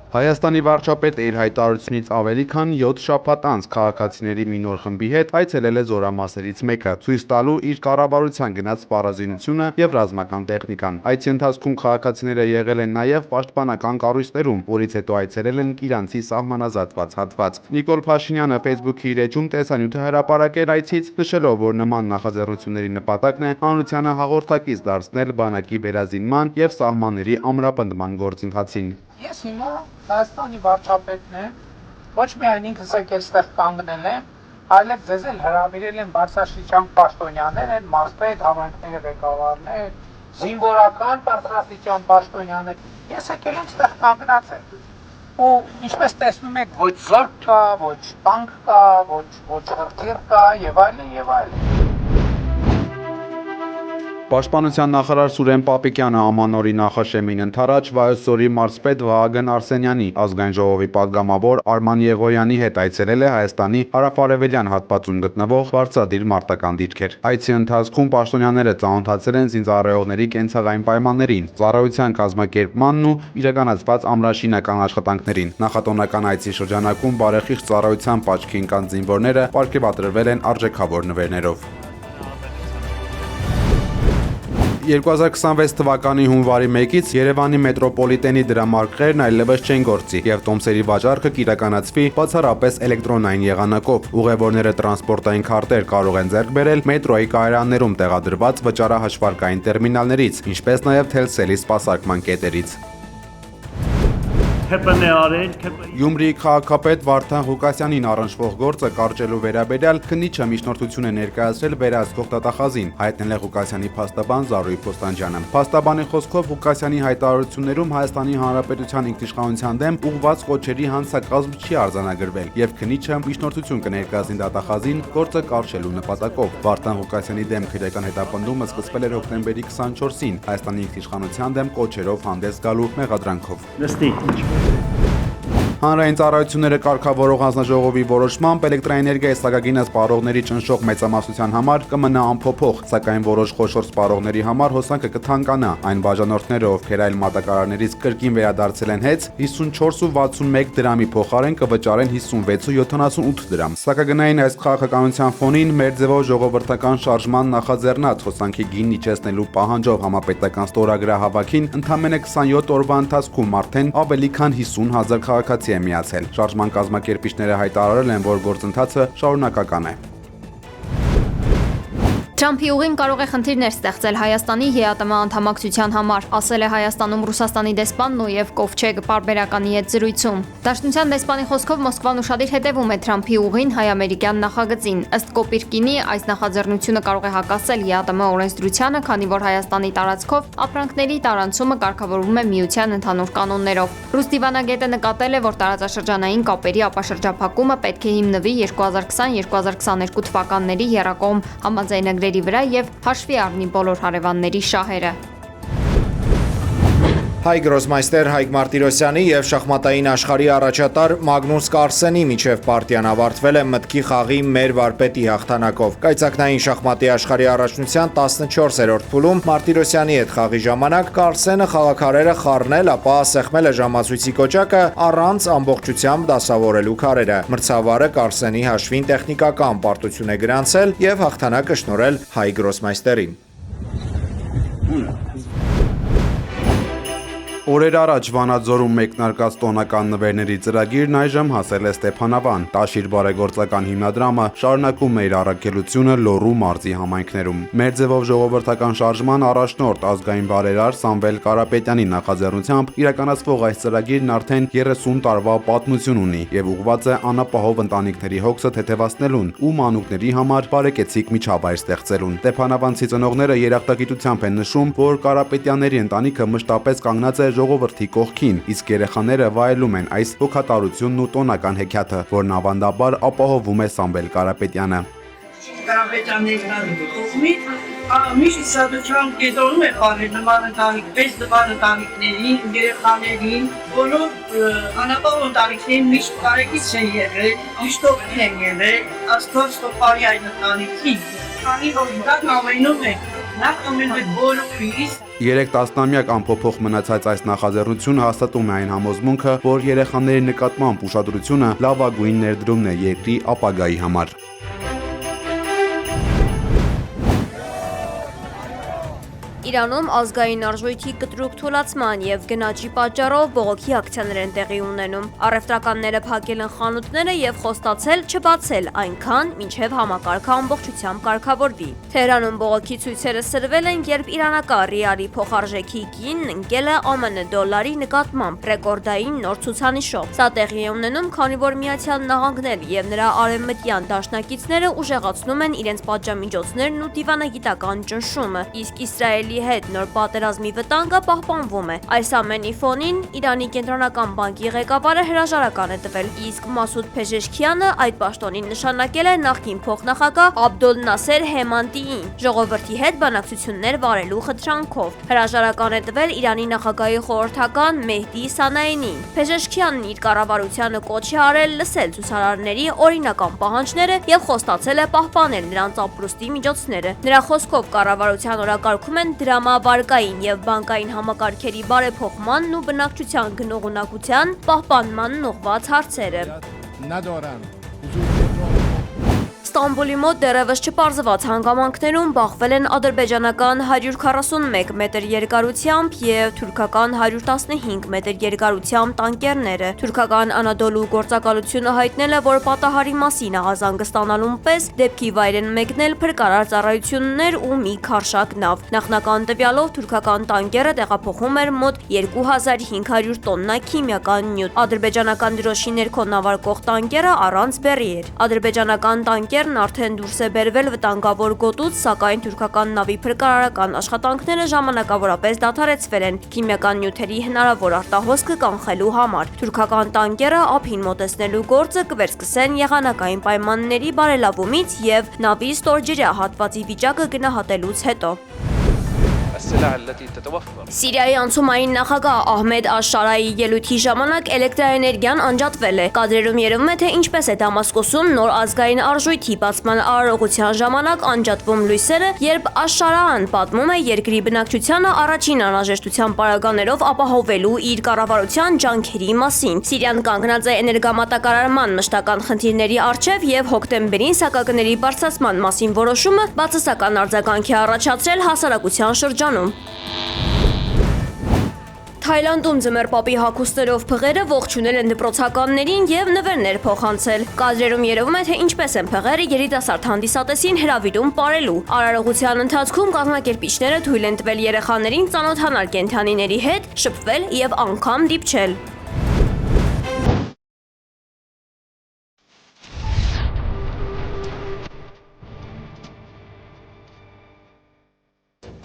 Հայաստանի վարչապետը իր հայտարարությունից ավելի քան 7 շաբաթ անց քաղաքացիների մի նոր խմբի հետ այցելել է զորամասերից մեկը, ցույց տալու իր կառավարության գնած սպառազինությունը եւ ռազմական տեխնիկան։ Այցի ընթացքում քաղաքացիները եղել են նաեւ պաշտպանական կառույցներում, որից հետո այցելել են Իրանցի սահմանազատված հատված։ Նիկոլ Փաշինյանը Facebook-ի իր էջում տեսանյութ է հրապարակել այցից, նշելով, որ նման նախաձեռնությունների նպատակն է հանրությանը հաղորդակից դարձնել բանակի վերազինման եւ սահմանների ամրապնդման գործընթացին։ Ես հիմա Հայաստանի վարչապետն եմ, ոչ միայն ինքս այստեղ կանգնել եմ, այլև ձեզ էլ հրավիրել են բարձրաստիճան պաշտոնյաներ, մարզպետ, համայնքների ղեկավարներ, զինվորական բարձրաստիճան պաշտոնյաներ։ Ես եկել եմ այստեղ կանգնած եմ։ Ու ինչպես տեսնում եք, ոչ զորք կա, ոչ տանկ կա, ոչ հրթիռ կա եւ այլն եւ այլն։ Պաշտպանության նախարար Սուրեն Պապիկյանը ամանորի նախաշեմին ընթരാճ Վայոց-Ձորի մարզպետ Վահագն Արսենյանի, ազգային ժողովի պատգամավոր Արման Եղոյանի հետ այցելել է Հայաստանի հարավ-արևելյան հատվածում գտնվող բարձրադիր մարտական դիրքեր։ Այցի ընթացքում պաշտոնյաները ծանոթացել են զինծառայողների կենցաղային պայմաններին, ծառայության կազմակերպմանն ու իրականացված ամրաշինական աշխատանքներին։ Նախատոնական այցի շրջանակում բարեխիղճ ծառայության պատժքի ընկան զինվորները պարգևատրվել են արժեքավոր նվերներով։ 2026 թվականի հունվարի 1-ից Երևանի մետրոպոլիտենի դրամարկղերն այլևս չեն գործի եւ տոմսերի վաճառքը կիրականացվի բացառապես էլեկտրոնային եղանակով։ Ուղևորները տրանսպորտային քարտեր կարող են ձեռք բերել մետրոյի կայարաններում տեղադրված վճարահաշվարկային տերմինալներից, ինչպես նաեւ Թելսելի սպասարկման կետերից։ Գյումրիի քաղաքապետ Վարդան Ղուկասյանին առնչվող գործը կարճելու վերաբերյալ քննիչը միջնորդություն է ներկայացրել վերահսկող դատախազին, հայտնել է Ղուկասյանի փաստաբան Զարուհի Փոստանջյանը։ Փաստաբանի խոսքով Ղուկասյանի հայտարարություններում Հայաստանի Հանրապետության ինքնիշխանության դեմ ուղղված կոչերի հանցակազմ չի արձանագրվել, եւ քննիչը միջնորդություն կներկայացնի դատախազին գործը կարճելու նպատակով։ Վարդան Ղուկասյանի դեմ քրեական հետապնդումը սկսվել էր հոկտեմբերի 24-ին Հայաստանի ինքնիշխանության դեմ կոչերով հանդես գալու մեղադրանքով։ Հանրային ծառայությունները կարգավորող հանձնաժողովի որոշմամբ էլեկտրաէներգիայի սակագինը սպառողների ճնշող մեծամասնության համար կմնա անփոփոխ, սակայն որոշ խոշոր սպառողների համար հոսանքը կթանկանա։ Այն բաժանորդները, ովքեր այլ մատակարարներից կրկին վերադարձել են հեծ, 54.61 դրամի փոխարեն կվճարեն 56 ու 78 դրամ։ Սակագնային այս քաղաքականության ֆոնին մեր ձևով ժողովրդական շարժման նախաձեռնած հոսանքի գինն իջեցնելու պահանջով համապետական ստորագրահավաքին ընդամենը 27 օրվա ընթացքում արդեն ավելի քան 50,000 քաղաքացի է միացել։ Շարժման կազմակերպիչները հայտարարել են, որ գործընթացը շարունակական է։ Թրամփի ուղին կարող է խնդիրներ ստեղծել Հայաստանի ԵԱՏՄ անդամակցության համար, ասել է Հայաստանում Ռուսաստանի դեսպանն ու եւ Կովչեգ պարբերականի հետ զրույցում։ Դաշնության դեսպանի խոսքով Մոսկվան ուշադիր հետևում է Թրամփի ուղին հայ-ամերիկյան նախագծին։ Ըստ Կոպիրկինի, այս նախաձեռնությունը կարող է հակասել ԵԱՏՄ օրենսդրությանը, քանի որ Հայաստանի տարածքով ապրանքների տարանցումը կարգավորվում է միության ընդհանուր կանոններով։ Ռուս դիվանագետը նկատել է, որ տարածաշրջանային կապերի ապաշրջափակումը պետք է հիմնվի 2020-2022 թվականների եռակողմ համաձայնագրերի վրա եւ հաշվի առնի բոլոր հարևանների շահերը։ Հայ գրոսմայստեր Հայկ Մարտիրոսյանի եւ շախմատային աշխարհի առաջատար Մագնուս Կարլսենի միջև պարտիան ավարտվել է մտքի խաղի մեր վարպետի հաղթանակով։ Կայծակնային շախմատի աշխարհի առաջնության 14-րդ փուլում Մարտիրոսյանի հետ խաղի ժամանակ Կարլսենը խաղաքարերը խառնել, ապա սեղմել է ժամացույցի կոճակը առանց ամբողջությամբ դասավորելու քարերը։ Մրցավարը Կարլսենի հաշվին տեխնիկական պարտություն է գրանցել եւ հաղթանակը շնորհել հայ գրոսմայստերին։ Օրեր առաջ Վանաձորում մեկնարկած տոնական նվերների ծրագիրն այժմ հասել է Ստեփանավան։ Տաշիր բարեգործական հիմնադրամը շարունակում է իր առաքելությունը Լոռու մարզի համայնքներում։ Մեր ձևով ժողովրդական շարժման առաջնորդ ազգային բարերար Սամվել Կարապետյանի նախաձեռնությամբ իրականացվող այս ծրագիրն արդեն 30 տարվա պատմություն ունի եւ ուղղված է անապահով ընտանիքների հոգսը թեթևացնելուն ու մանուկների համար բարեկեցիկ միջավայր ստեղծելուն։ Ստեփանավանցի ծնողները երախտագիտությամբ են նշում, որ Կարապետյանների ընտանիքը մշտապես կանգնած է ժողովրդի կողքին, իսկ երեխաները վայելում են այս հոգատարությունն ու տոնական հեքիաթը, որն ավանդաբար ապահովում է Սամվել Կարապետյանը։ Կարապետյանների կողմից միշտ սադուչան կետոնում է բարի նման ընտանիք, 6 նման ընտանիքներին, երեխաներին, բոլոր անապահով ընտանիքներին միշտ կարեկից չեն եղել, միշտ օգին են եղել, Աստված ստոպարի այդ ընտանիքին, քանի որ դա ամենում է, նա ամեն այդ բոլորից 3 տասնամյակ անփոփոխ մնացած այս նախաձեռնությունը հաստատում է այն համոզմունքը, որ երեխաների նկատմամբ ուշադրությունը լավագույն ներդրումն է երկրի ապագայի համար։ Իրանում ազգային արժույթի կտրուկ թուլացման եւ գնաճի պատճառով բողոքի ակցիաներ են տեղի ունենում։ Առևտրականները փակել են խանութները եւ խոստացել չբացել այնքան, մինչեւ համակարգը ամբողջությամբ կարգավորվի։ Թեհրանում բողոքի ցույցերը սրվել են, երբ իրանական ռիալի փոխարժեքի գինն ընկել է ԱՄՆ դոլարի նկատմամբ ռեկորդային նոր ցուցանիշով։ Սա տեղի է ունենում, քանի որ Միացյալ Նահանգներն եւ նրա արևմտյան դաշնակիցները ուժեղացնում են իրենց պատժամիջոցներն ու դիվանագիտական ճնշումը, իսկ Իսրայելի հետ նոր պատերազմի վտանգը պահպանվում է։ Այս ամենի ֆոնին Իրանի կենտրոնական բանկի ղեկավարը հրաժարական է տվել, իսկ Մասուդ Փեզեշքյանը այդ պաշտոնին նշանակել է նախկին փոխնախագահ Աբդոլ Նասեր Հեմանդիին ժողովրդի հետ բանակցություններ վարելու խնդրանքով։ Հրաժարական է տվել Իրանի նախագահի խորհրդական Մեհդի Սանայինին։ Փեզեշքյանն իր կառավարությանը կոչ է արել լսել ցուցարարների օրինական պահանջները եւ խոստացել է պահպանել նրանց ապրուստի միջոցները։ Նրա խոսքով կառավարության օրակարգում են դրամավարկային եւ բանկային համակարգերի բարեփոխմանն ու բնակչության գնողունակության պահպանմանն ուղղված հարցերը։ Ստամբուլի մոտ դեռևս չպարզված հանգամանքներում բախվել են ադրբեջանական 141 մետր երկարությամբ եւ թուրքական 115 մետր երկարությամբ տանկերները։ Թուրքական Անադոլու գործակալությունը հայտնել է, որ պատահարի մասին ահազանգ ստանալուն պես դեպքի վայր են մեկնել փրկարար ծառայություններ ու մի քարշակ նավ։ Նախնական տվյալով թուրքական տանկերը տեղափոխում էր մոտ 2500 տոննա քիմիական նյութ։ Ադրբեջանական դրոշի ներքո նավարկող տանկերը առանց բեռի էր։ Ադրբեջանական տանկերն արդեն դուրս է բերվել վտանգավոր գոտուց, սակայն թուրքական նավի փրկարարական աշխատանքները ժամանակավորապես դադարեցվել են քիմիական նյութերի հնարավոր արտահոսքը կանխելու համար։ Թուրքական տանկերը ափին մոտեցնելու գործը կվերսկսեն եղանակային պայմանների բարելավումից եւ նավի ստորջրյա հատվածի վիճակը գնահատելուց հետո։ Սիրիայի անցումային նախագահ Ահմեդ Աշ-Շարայի ելույթի ժամանակ էլեկտրաէներգիան անջատվել է։ Կադրերում երևում է, թե ինչպես է Դամասկոսում նոր ազգային արժույթի բացման արարողության ժամանակ անջատվում լույսերը, երբ Աշ-Շարան պատմում է երկրի բնակչությանը առաջին անհրաժեշտության պարագաներով ապահովելու իր կառավարության ջանքերի մասին։ Սիրիան կանգնած է էներգամատակարարման մշտական խնդիրների առջև եւ հոկտեմբերին սակագների բարձրացման մասին որոշումը բացասական արձագանք է առաջացրել հասարակության շրջանում։ Թայլանդում ձմեռպապի հագուստներով փղերը ողջունել են դպրոցականներին եւ նվերներ փոխանցել։ Կադրերում երևում է, թե ինչպես են փղերը երիտասարդ հանդիսատեսին հրավիրում պարելու։ Արարողության ընթացքում կազմակերպիչները թույլ են տվել երեխաներին ծանոթանալ կենդանիների հետ, շփվել եւ անգամ դիպչել։